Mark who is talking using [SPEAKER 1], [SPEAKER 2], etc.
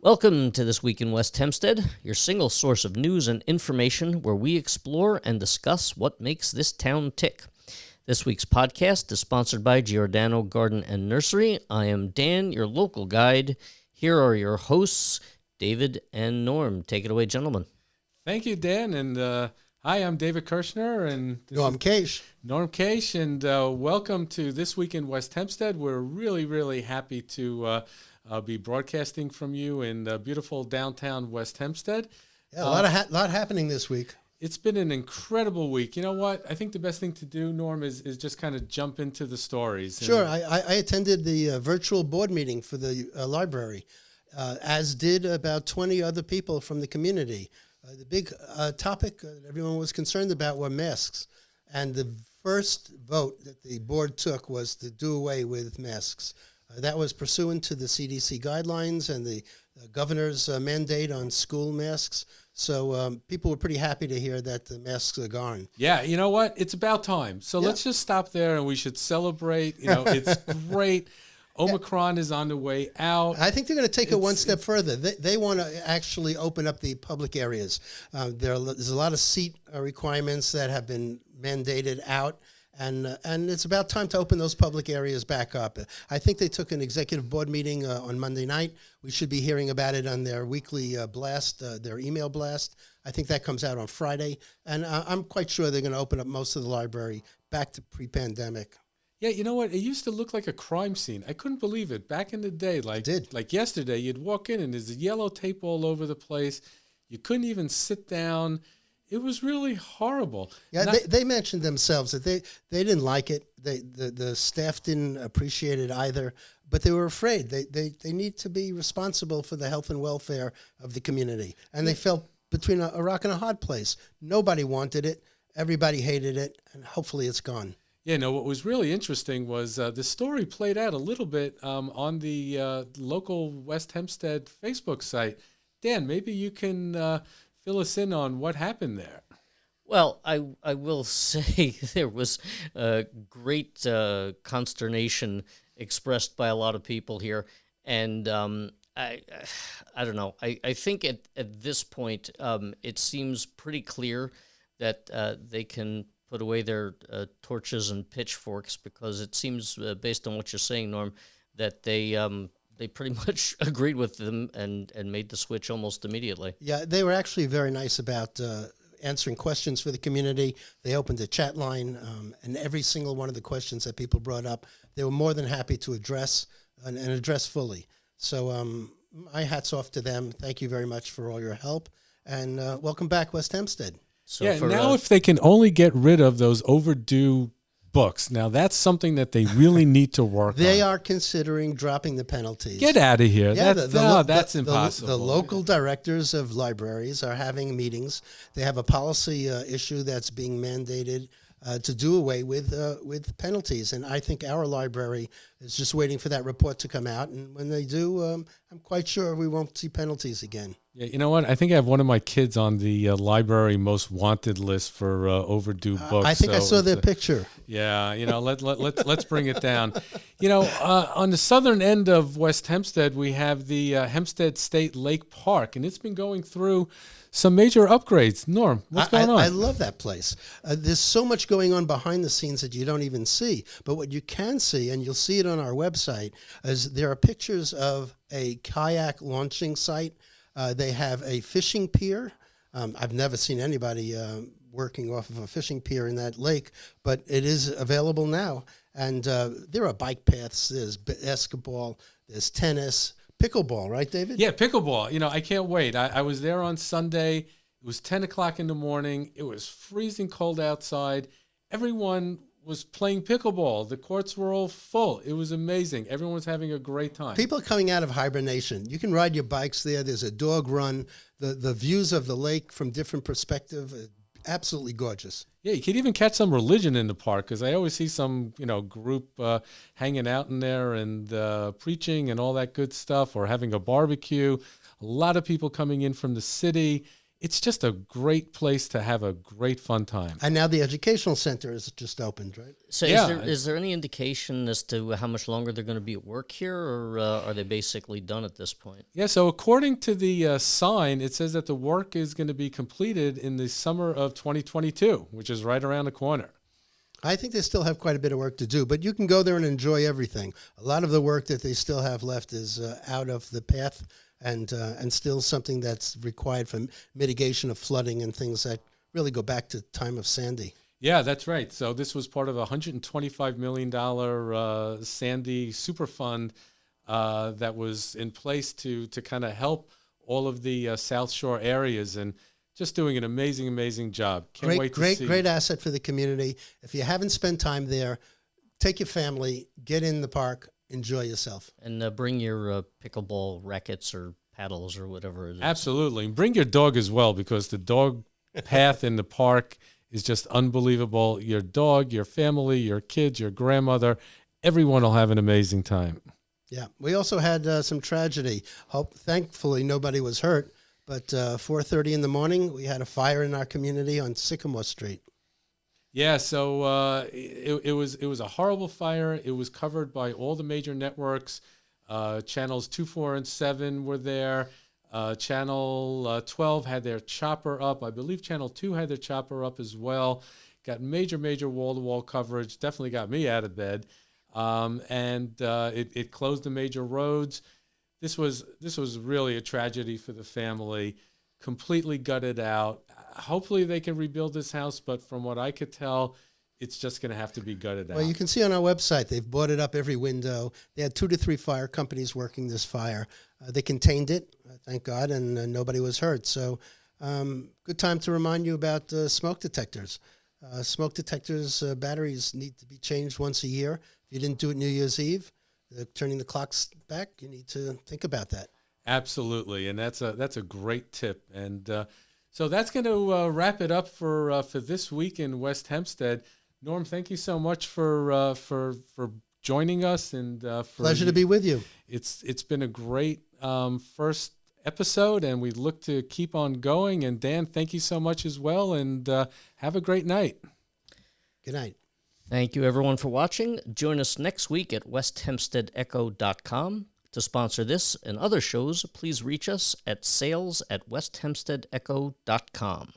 [SPEAKER 1] Welcome to This Week in West Hempstead, your single source of news and information where we explore and discuss what makes this town tick. This week's podcast is sponsored by Giordano Garden and Nursery. I am Dan, your local guide. Here are your hosts, David and Norm. Take it away, gentlemen.
[SPEAKER 2] Thank you, Dan. And hi, I'm David Kirshner. And
[SPEAKER 3] Norm Case.
[SPEAKER 2] Norm Case. And welcome to This Week in West Hempstead. We're really happy to be broadcasting from you in beautiful downtown West Hempstead.
[SPEAKER 3] Yeah, a lot happening this week.
[SPEAKER 2] It's been an incredible week. You know what? I think the best thing to do, Norm, is just kind of jump into the stories.
[SPEAKER 3] Sure. I attended the virtual board meeting for the library, as did about 20 other people from the community. The big topic that everyone was concerned about were masks. And the first vote that the board took was to do away with masks. That was pursuant to the CDC guidelines and the governor's mandate on school masks. So people were pretty happy to hear that the masks are gone.
[SPEAKER 2] Yeah, you know what? It's about time. So let's just stop there and we should celebrate. You know, it's great. Omicron is on the way out.
[SPEAKER 3] I think they're going to take it one step further. They want to actually open up the public areas. There's a lot of seat requirements that have been mandated out. And it's about time to open those public areas back up. I think they took an executive board meeting on Monday night. We should be hearing about it on their weekly blast, their email blast. I think that comes out on Friday. And I'm quite sure they're going to open up most of the library back to pre-pandemic.
[SPEAKER 2] Yeah, you know what? It used to look like a crime scene. I couldn't believe it. Back in the day, like yesterday, you'd walk in and there's yellow tape all over the place. You couldn't even sit down. It was really horrible.
[SPEAKER 3] Yeah, they mentioned themselves that they didn't like it. The staff didn't appreciate it either, but they were afraid. They need to be responsible for the health and welfare of the community. And they felt between a rock and a hard place. Nobody wanted it. Everybody hated it. And hopefully it's gone.
[SPEAKER 2] Yeah, no, what was really interesting was the story played out a little bit on the local West Hempstead Facebook site. Dan, maybe you can fill us in on what happened there.
[SPEAKER 1] Well, I will say there was great consternation expressed by a lot of people here, and I don't know. I think at this point it seems pretty clear that they can put away their torches and pitchforks, because it seems, based on what you're saying, Norm, that they pretty much agreed with them and made the switch almost immediately.
[SPEAKER 3] Yeah, they were actually very nice about answering questions for the community. They opened a chat line, and every single one of the questions that people brought up, they were more than happy to address and address fully. So my hat's off to them. Thank you very much for all your help, and welcome back, West Hempstead.
[SPEAKER 2] So now if they can only get rid of those overdue books. Now, that's something that they really need to work on.
[SPEAKER 3] They are considering dropping the penalties.
[SPEAKER 2] Get out of here.
[SPEAKER 3] Yeah,
[SPEAKER 2] that's impossible.
[SPEAKER 3] The local directors of libraries are having meetings. They have a policy issue that's being mandated to do away with penalties. And I think our library is just waiting for that report to come out. And when they do, I'm quite sure we won't see penalties again.
[SPEAKER 2] Yeah, you know what? I think I have one of my kids on the library most wanted list for overdue books.
[SPEAKER 3] I think I saw their picture.
[SPEAKER 2] Yeah, you know, let's bring it down. You know, on the southern end of West Hempstead, we have the Hempstead State Lake Park, and it's been going through some major upgrades. Norm, what's going on?
[SPEAKER 3] I love that place. There's so much going on behind the scenes that you don't even see. But what you can see, and you'll see it on our website, is there are pictures of a kayak launching site. They have a fishing pier. I've never seen anybody working off of a fishing pier in that lake, but it is available now. And there are bike paths, there's basketball, there's tennis, pickleball, right, David?
[SPEAKER 2] Yeah, pickleball. You know, I can't wait. I was there on Sunday. It was 10 o'clock in the morning. It was freezing cold outside. Everyone was playing pickleball. The courts were all full. It was amazing. Everyone was having a great time.
[SPEAKER 3] People coming out of hibernation. You can ride your bikes there. There's a dog run. The views of the lake from different perspective, absolutely gorgeous.
[SPEAKER 2] Yeah, you could even catch some religion in the park, because I always see some, group hanging out in there and preaching and all that good stuff, or having a barbecue. A lot of people coming in from the city. It's just a great place to have a great fun time.
[SPEAKER 3] And now the educational center is just opened, right?
[SPEAKER 1] So
[SPEAKER 2] Yeah.
[SPEAKER 1] is there any indication as to how much longer they're going to be at work here, or are they basically done at this point?
[SPEAKER 2] Yeah, so according to the sign, it says that the work is going to be completed in the summer of 2022, which is right around the corner.
[SPEAKER 3] I think they still have quite a bit of work to do, but you can go there and enjoy everything. A lot of the work that they still have left is out of the path and still something that's required for mitigation of flooding and things that really go back to the time of Sandy.
[SPEAKER 2] Yeah, that's right. So this was part of a $125 million Sandy super fund that was in place to kind of help all of the South Shore areas, and just doing an amazing, amazing job. Can't wait to see.
[SPEAKER 3] Great asset for the community. If you haven't spent time there, take your family, get in the park, enjoy yourself.
[SPEAKER 1] And bring your pickleball rackets or paddles or whatever it is.
[SPEAKER 2] Absolutely. And bring your dog as well, because the dog path in the park is just unbelievable. Your dog, your family, your kids, your grandmother, everyone will have an amazing time.
[SPEAKER 3] Yeah. We also had some tragedy. Thankfully, nobody was hurt. But 4:30 in the morning, we had a fire in our community on Sycamore Street.
[SPEAKER 2] Yeah, so it was a horrible fire. It was covered by all the major networks. Channels 2, 4, and 7 were there. Channel 12 had their chopper up. I believe Channel 2 had their chopper up as well. Got major wall-to-wall coverage. Definitely got me out of bed. And it closed the major roads. This was really a tragedy for the family. Completely gutted out. Hopefully they can rebuild this house, but from what I could tell, it's just going to have to be gutted out.
[SPEAKER 3] Well, you can see on our website, they've boarded up every window. They had 2 to 3 fire companies working this fire. They contained it, thank God, and nobody was hurt. So good time to remind you about smoke detectors. Smoke detectors, batteries need to be changed once a year. If you didn't do it New Year's Eve, turning the clocks back, you need to think about that.
[SPEAKER 2] Absolutely, and that's a great tip. And so that's going to wrap it up for this week in West Hempstead. Norm, thank you so much for joining us, and
[SPEAKER 3] Pleasure to be with you.
[SPEAKER 2] It's been a great first episode, and we look to keep on going. And Dan, thank you so much as well, and have a great night.
[SPEAKER 3] Good night.
[SPEAKER 1] Thank you, everyone, for watching. Join us next week at WestHempsteadEcho.com. To sponsor this and other shows, please reach us at sales@WestHempsteadEcho.com.